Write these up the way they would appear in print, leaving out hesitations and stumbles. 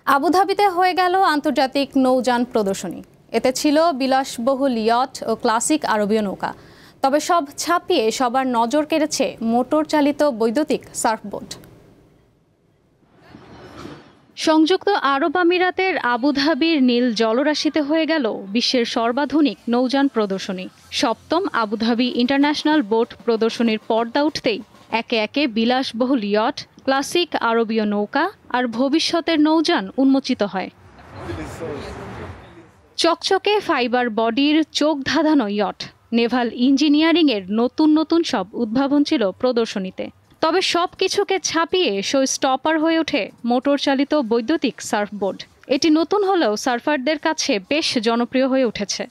আবুধাবিতে হয়ে গেল আন্তর্জাতিক নৌযান প্রদর্শনী। এতে ছিল বিলাসবহুল ইয়ট ও ক্লাসিক আরবীয় নৌকা। তবে সব ছাপিয়ে সবার নজর কেড়েছে মোটর চালিত বৈদ্যুতিক সার্ফবোট। সংযুক্ত আরব আমিরাতের আবুধাবির নীল জলরাশিতে হয়ে গেল বিশ্বের সর্বাধুনিক নৌযান প্রদর্শনী। সপ্তম আবুধাবি ইন্টারন্যাশনাল বোট প্রদর্শনীর পর্দা উঠতেই একে একে বিলাসবহুল ইয়ট, ক্লাসিক আরবীয় নৌকা আর ভবিষ্যতের নৌযান উন্মোচিত হয়। চকচকে ফাইবার বডির চোখ ধাঁধানো ইয়ট, নেভাল ইঞ্জিনিয়ারিংয়ের নতুন নতুন সব উদ্ভাবন ছিল প্রদর্শনীতে। তবে সব কিছুকে ছাপিয়ে শো স্টপার হয়ে ওঠে মোটর চালিত বৈদ্যুতিক সার্ফবোর্ড। এটি নতুন হলেও সার্ফারদের কাছে বেশ জনপ্রিয় হয়ে উঠেছে।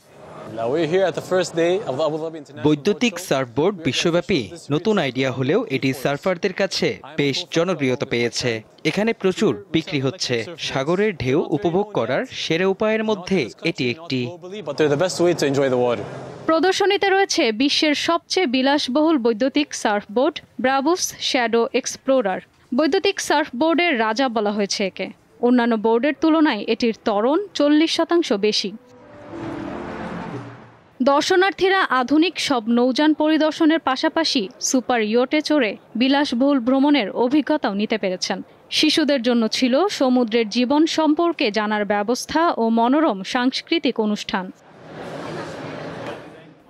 বৈদ্যুতিক সার্ফবোর্ড বিশ্বব্যাপী নতুন আইডিয়া হলেও এটি সার্ফারদের কাছে বেশ জনপ্রিয়তা পেয়েছে। এখানে প্রচুর বিক্রি হচ্ছে। সাগরের ঢেউ উপভোগ করার সেরা উপায়ের মধ্যে এটি একটি। প্রদর্শনীতে রয়েছে বিশ্বের সবচেয়ে বিলাসবহুল বৈদ্যুতিক সার্ফবোর্ড ব্রাভোস শ্যাডো এক্সপ্লোরার। বৈদ্যুতিক সার্ফবোর্ডের রাজা বলা হয়েছে একে। অন্যান্য বোর্ডের তুলনায় এটির ত্বরণ 40% বেশি। দর্শনার্থীরা আধুনিক সব নৌযান পরিদর্শনের পাশাপাশি সুপার ইয়টে চড়ে বিলাসবহুল ভ্রমণের অভিজ্ঞতাও নিতে পেরেছেন। শিশুদের জন্য ছিল সমুদ্রের জীবন সম্পর্কে জানার ব্যবস্থা ও মনোরম সাংস্কৃতিক অনুষ্ঠান।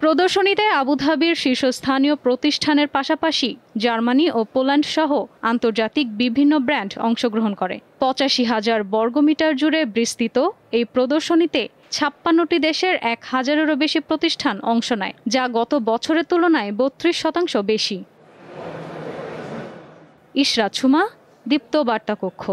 প্রদর্শনীতে আবুধাবির শীর্ষস্থানীয় প্রতিষ্ঠানের পাশাপাশি জার্মানি ও পোল্যান্ড সহ আন্তর্জাতিক বিভিন্ন ব্র্যান্ড অংশগ্রহণ করে। 85,000 বর্গমিটার জুড়ে বিস্তৃত এই প্রদর্শনীতে 56টি দেশের 1,000-এরও বেশি প্রতিষ্ঠান অংশ নেয়, যা গত বছরের তুলনায় 32% বেশি। ইশরাত সুমা, দীপ্ত বার্তা কক্ষ।